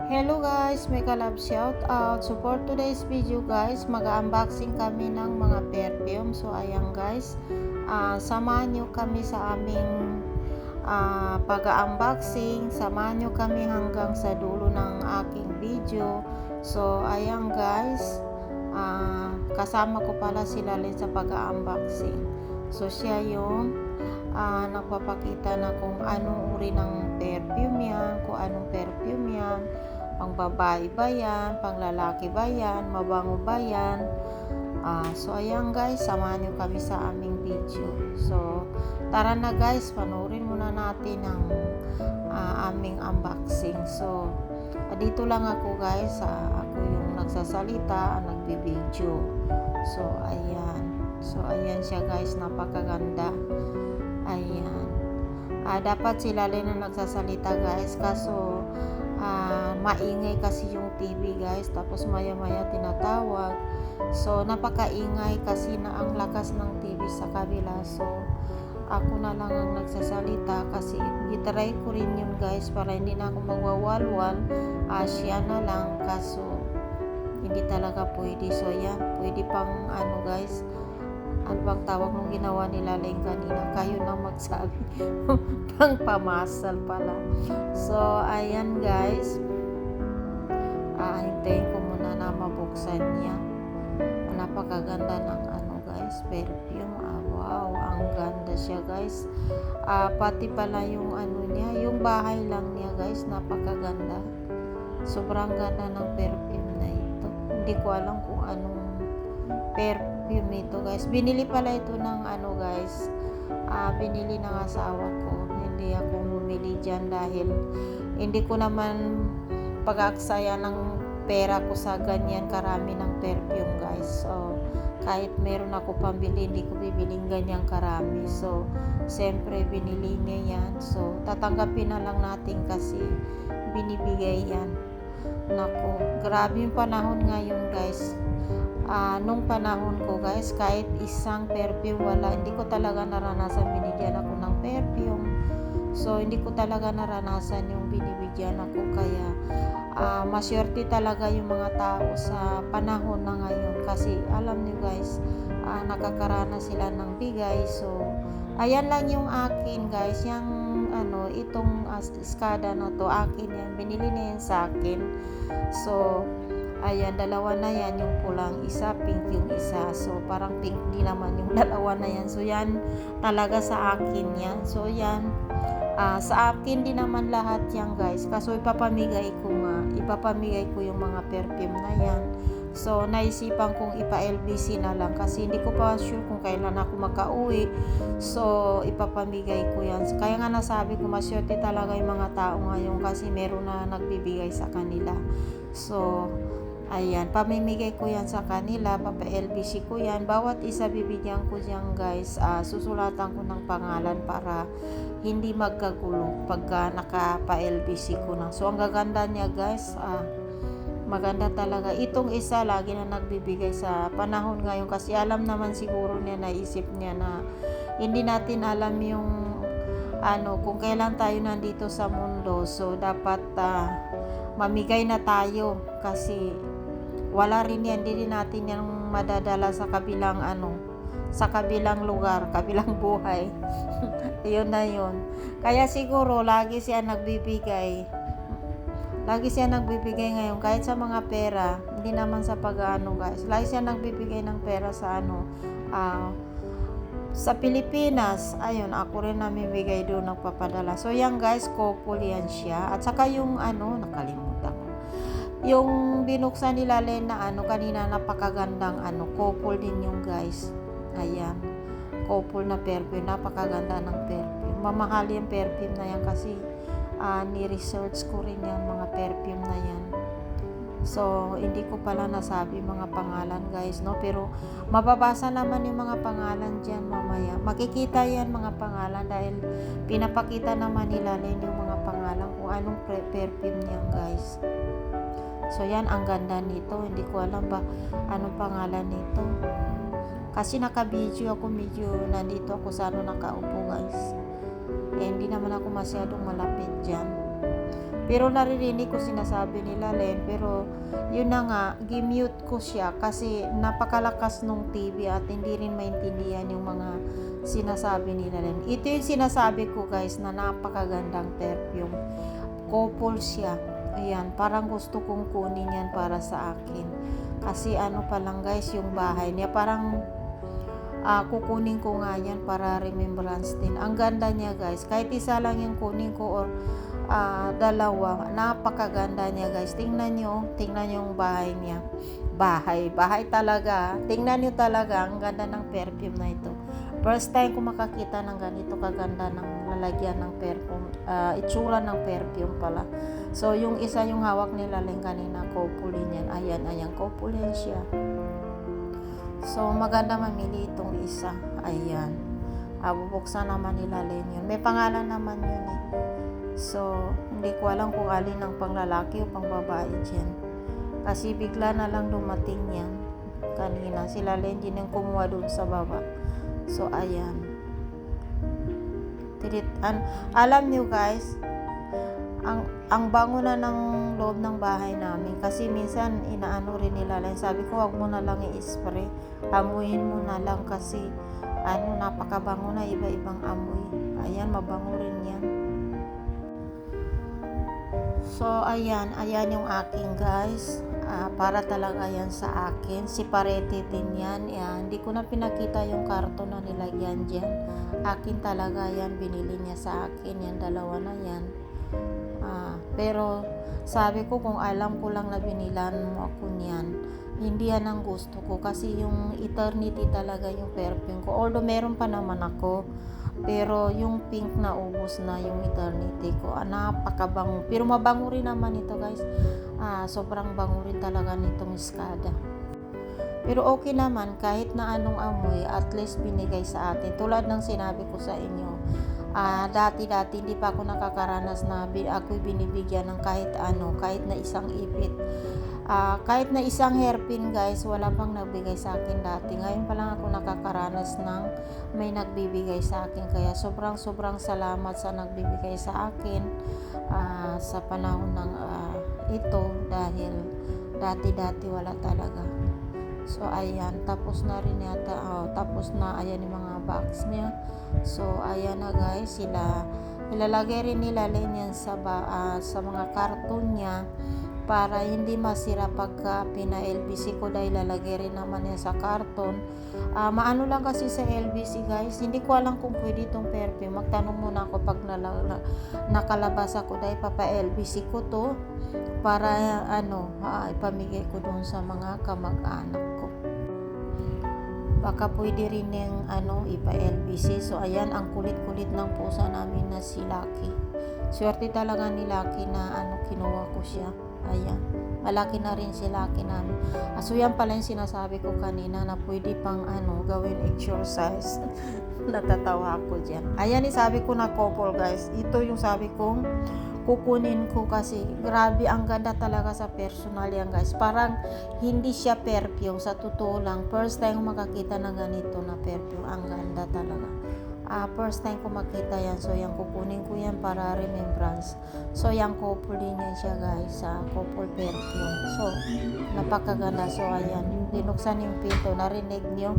Hello guys, may kalab shout out. So for today's video guys, mag-unboxing kami ng mga perfume. So ayan guys, samahan nyo kami sa aming pag-unboxing. Samahan nyo kami hanggang sa dulo ng aking video. So ayan guys, kasama ko pala si Lalin sa pag-unboxing. So siya yung nagpapakita na kung anong uri ng perfume yan, kung anong perfume yan, pang babae ba yan, pang lalaki ba yan, mabango ba yan. So ayan guys, samahan nyo kami sa aming video. So tara na guys, panoorin muna natin ang aming unboxing. So dito lang ako guys, ako yung nagsasalita, nagbibideo. So ayan siya guys, napakaganda. Ayan. Dapat sila rin na nagsasalita guys, kaso maingay kasi yung TV guys, tapos maya maya tinatawag. So napakaingay kasi na ang lakas ng TV sa kabila. So ako na lang ang nagsasalita kasi itry ko rin yun guys para hindi na ako magwawalwal. Siya na lang, kaso hindi talaga pwede. So yan, pwede pang ano guys, ano bang tawag nung ginawa nila Laleng kanina? Kayo na magsabi. Pang pamasal pala. So, ayan guys. Hintayin ko muna na mabuksan niya. Napakaganda ng ano guys, perfume. Wow, ang ganda siya guys. Pati pala yung ano niya, yung bahay lang niya guys, napakaganda. Sobrang ganda ng perfume na ito. Hindi ko alam kung anong perfume ito guys. Binili pala ito ng ano guys, binili ng asawa ko. Hindi ako bumili dyan dahil hindi ko naman pag-aksaya ng pera ko sa ganyan karami ng perfume guys. So kahit meron ako pambili, hindi ko bibiling ganyang karami. So siyempre binili niya yan, so tatanggapin na lang natin kasi binibigay yan. Nako, grabe yung panahon ngayon guys. Nung panahon ko guys, kahit isang perfume wala, hindi ko talaga naranasan binigyan ako ng perfume. So hindi ko talaga naranasan yung binibigyan ako, kaya maswerte talaga yung mga tao sa panahon na ngayon kasi alam niyo guys, nakakaranas sila ng bigay. So ayan lang yung akin guys, yung ano, itong skada na to akin yan, binili na yan sa akin. So ayan, dalawa na yan, yung pulang isa, pink yung isa. So parang pink din naman yung dalawa na yan. So yan talaga sa akin yan. So yan, sa akin din naman lahat yan guys. Kaso ipapamigay ko yung mga perfume na yan. So naisipan kong ipa-LBC na lang kasi hindi ko pa sure kung kailan ako makauwi. So ipapamigay ko yan. Kaya nga nasabi ko, maswerte talaga yung mga tao ngayon kasi meron na nagbibigay sa kanila. So ayan, pamimigay ko yan sa kanila, papa-LBC ko yan. Bawat isa bibigyan ko dyan guys, susulatan ko ng pangalan para hindi magkagulo pagka nakapa-LBC ko na. So ang gaganda niya guys, maganda talaga. Itong isa lagi na nagbibigay sa panahon ngayon kasi alam naman siguro niya, naisip niya na hindi natin alam yung ano, kung kailan tayo nandito sa mundo. So dapat mamigay na tayo kasi wala rin yan, hindi rin natin yan madadala sa kabilang ano, sa kabilang lugar, kabilang buhay. Yun na yun. Kaya siguro lagi siya nagbibigay ngayon kahit sa mga pera, hindi naman sa pag-ano guys, lagi siya nagbibigay ng pera sa ano, sa Pilipinas. Ayun, ako rin namimigay doon, nagpapadala. So yan guys, couple yan siya. At saka yung ano, nakalimutan ko, yung binuksan nila Len na ano kanina, napakagandang ano, couple din yung guys. Ayan, couple na perfume, napakaganda ng perfume. Mamahal yung perfume na yan kasi ni-research ko rin yan, mga perfume na yan. So hindi ko pala nasabi mga pangalan guys, no, pero mababasa naman yung mga pangalan dyan mamaya. Makikita yan mga pangalan dahil pinapakita naman nila Len yung mga pangalan kung anong perfume niyan guys. So yan, ang ganda nito. Hindi ko alam ba anong pangalan nito. Kasi naka-video ako, medyo nandito ako sa ano, nakaupo guys. Hindi naman ako masyadong malapit dyan. Pero naririnig ko sinasabi nila Len, pero yun na nga, gimute ko siya kasi napakalakas nung TV at hindi rin maintindihan yung mga sinasabi nila Len. Ito yung sinasabi ko guys na napakagandang perfume. Couple siya. Ayan, parang gusto kong kunin yan para sa akin. Kasi ano pa lang guys, yung bahay niya parang kukunin ko nga yan para remembrance din. Ang ganda niya guys, kahit isa lang yung kunin ko or dalawa, napakaganda niya guys. Tingnan nyo yung bahay niya. Bahay talaga. Tingnan nyo talaga, ang ganda ng perfume na ito. First time ko makakita ng ganito kaganda ng lalagyan ng perfume, itsura ng perfume pala. So yung isa yung hawak nila Len kanina, kopulin yan. Ayan, kopulin siya. So maganda mamili itong isa. Ayan, bubuksan naman nila Len yun. May pangalan naman yun eh. So, hindi ko alam kung alin ang panglalaki o pangbabae dyan. Kasi bigla na lang dumating yan. Kanina, sila Len din yung kumuha dun sa baba. So, ayan. Alam nyo guys, ang bango na ng loob ng bahay namin. Kasi minsan, inaano rin nila Len. Sabi ko, wag mo na lang i-spray. Amuyin mo na lang kasi napakabango na, iba-ibang amoy. Ayan, mabango rin yan. So, ayan yung aking guys. Para talaga yan sa akin. Separated din yan. Hindi ko na pinakita yung karton na nilagyan dyan. Akin talaga yan. Binili niya sa akin. Yan, dalawa na yan. Pero, sabi ko kung alam ko lang na binilan mo ako niyan, hindi yan ang gusto ko. Kasi yung eternity talaga yung perfume ko. Although meron pa naman ako. Pero yung pink na ubos na yung eternity ko. Napakabango. Pero mabango rin naman ito guys. Sobrang bango rin talaga nitong Escada. Pero okay naman kahit na anong amoy, at least binigay sa atin. Tulad ng sinabi ko sa inyo, dati hindi pa ako nakakaranas na ako'y binibigyan ng kahit na isang ipit. Kahit na isang hairpin guys, wala pang nagbigay sa akin dati. Ngayon pa lang ako nakakaranas ng may nagbibigay sa akin. Kaya sobrang salamat sa nagbibigay sa akin sa panahon ng ito, dahil dati wala talaga. So ayan, tapos na rin yata. Tapos na, ayan yung mga box niya. So ayan na guys, ilalagay rin nila yan sa mga karton niya para hindi masira pagka pina-LBC ko, dahil lalagay rin naman yan sa karton. Maano lang kasi sa LBC guys, hindi ko alam kung pwede itong perfume. Magtanong muna ako pag nakalabas ako, dahil papa-LBC ko to para ipamigay ko dun sa mga kamag-anak ko. Baka pwede rin yung ipa-LBC. So ayan, ang kulit-kulit ng pusa namin na si Lucky. Swerte talaga ni Lucky na kinuha ko siya. Ayan, malaki na rin si Lucky namin. So yan pala yung sinasabi ko kanina na pwede pang gawin exercise. Natatawa ako dyan. Ayan, sabi ko na couple guys. Ito yung sabi kong kukunin ko kasi grabe, ang ganda talaga sa personal yan guys. Parang hindi siya perfume, sa totoo lang. First time ko makakita ng ganito na perfume. Ang ganda talaga. First time ko makita yan. So yan, kukunin ko yan para remembrance. So yan, couple din yan siya guys, couple perfume. So napakaganda. So ayan, binuksan yung pinto, narinig nyo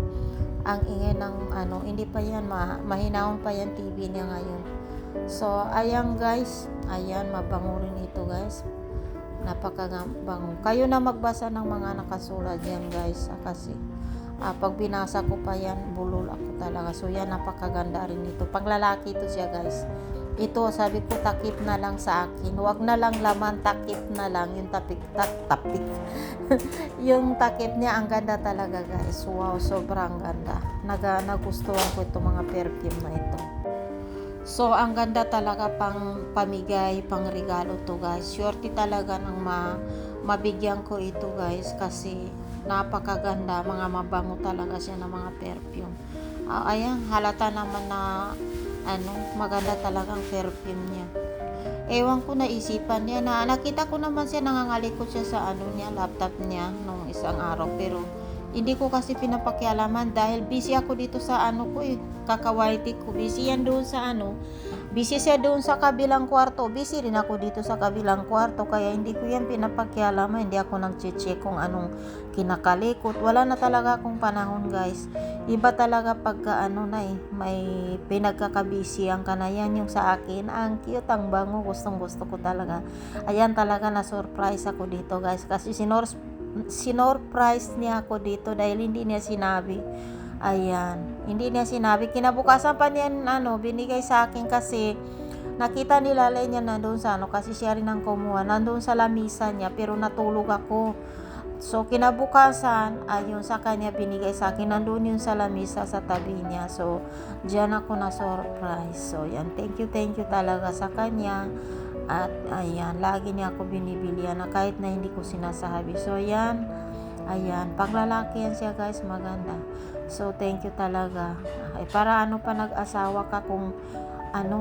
ang ingay ng hindi pa yan, mahinahon pa yan TV niya ngayon. So ayan guys, ayan, mabango rin ito guys. Napakabango. Kayo na magbasa ng mga nakasulat yan guys, kasi pag binasa ko pa yan, bulol ako talaga. So yan, napakaganda rin ito. Panglalaki ito siya guys. Ito, sabi ko, takip na lang sa akin. Huwag na lang laman, takip na lang. Yung tapik. Yung takip niya, ang ganda talaga guys. Wow, sobrang ganda. Nagustuhan ko itong mga perfume na ito. So ang ganda talaga pang pamigay, pang regalo to guys. Swerte talaga ng mabigyan ko ito guys, kasi napakaganda, mga mabango talaga siya ng mga perfume. Ayan, halata naman na maganda talagang perfume niya. Ewan ko, naisipan niya na nakita ko naman siya, nangangalikot siya sa laptop niya nung isang araw, pero Hindi ko kasi pinapakialaman dahil busy ako dito sa ano ko kakawaliti ko. Busy yan doon sa ano. Busy siya doon sa kabilang kwarto. Busy rin ako dito sa kabilang kwarto. Kaya hindi ko yan pinapakialaman. Hindi ako nag-check kung anong kinakalikot. Wala na talaga akong panahon, guys. Iba talaga pagka may pinagkakabisihan ka na yan. Yung sa akin, ang cute, ang bango. Gustong gusto ko talaga. Ayan talaga na surprise ako dito, guys. Kasi sinorprise niya ako dito dahil hindi niya sinabi. Ayan, hindi niya sinabi. Kinabukasan pa niya binigay sa akin kasi nakita ni Lalay niya nandun sa kasi siya rin ang kumuha. Nandun sa lamisa niya pero natulog ako. So kinabukasan, ayun sa kanya binigay sa akin. Nandun yun sa lamisa sa tabi niya. So diyan ako na surprise. So yan, thank you talaga sa kanya. At ayan, lagi niya ako binibilihan na kahit na hindi ko sinasabi. So yan, ayan, pang lalaki yan siya, guys, maganda. So thank you talaga. Ay, para pa nag-asawa ka kung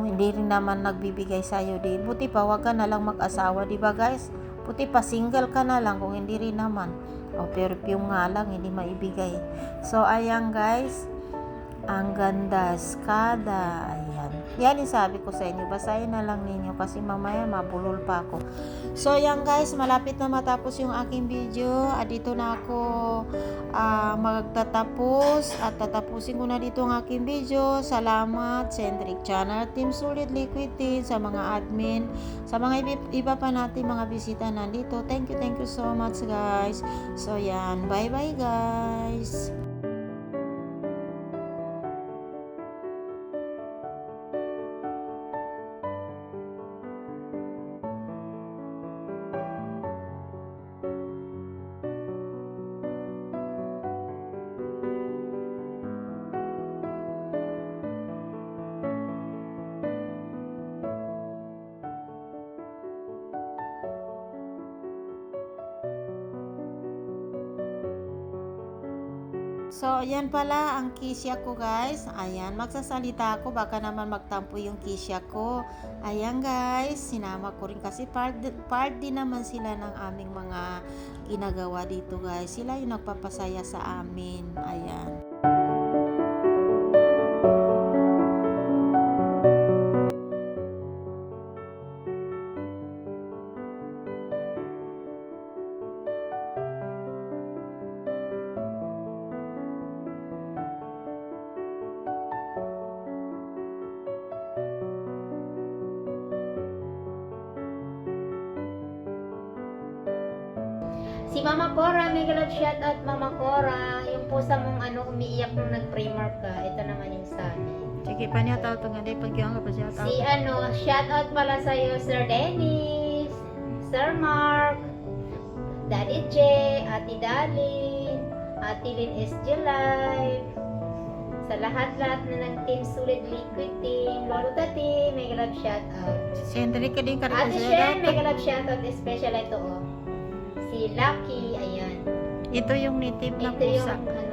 hindi rin naman nagbibigay sa'yo di. Buti pa wag ka na lang mag-asawa, di ba, guys? Buti pa single ka na lang kung hindi rin naman. Perfume nga lang hindi maibigay. So ayan, guys, ang ganda, skada. Ayan. Yan yung sabi ko sa inyo. Basahin na lang ninyo kasi mamaya mabulol pa ako. So, yan, guys. Malapit na matapos yung aking video. At dito na ako magtatapos. At tatapusin ko na dito ang aking video. Salamat sa Hendrik Channel, Team Solid Liquid Teen, sa mga admin, sa mga iba pa natin mga bisita nandito. Thank you so much, guys. So, yan. Bye-bye, guys. So, yan pala ang kisya ko, guys. Ayan, magsasalita ako. Baka naman magtampo yung kisya ko. Ayan, guys. Sinama ko rin kasi part din naman sila ng aming mga ginagawa dito, guys. Sila yung nagpapasaya sa amin. Ayan. Si Mama Cora, mega love shout out Mama Cora. Yung pusa mong umiiyak nung nag-primer ka. Ito naman yung sa amin. Sige, panyataw ito nga. Pagkiyan ka pa siya. Si shout out pala sa'yo, Sir Dennis, Sir Mark, Daddy J, Ate Dalin, Ate Lynn SG Live, sa lahat-lahat na ng Team Solid Liquid Team, Lolo Tati, mega love shout out. Si Hendrik ka din ka Ate Shen, mega love shout out, special ito Si Lucky, ayan. Ito yung native na Ito pusa. yung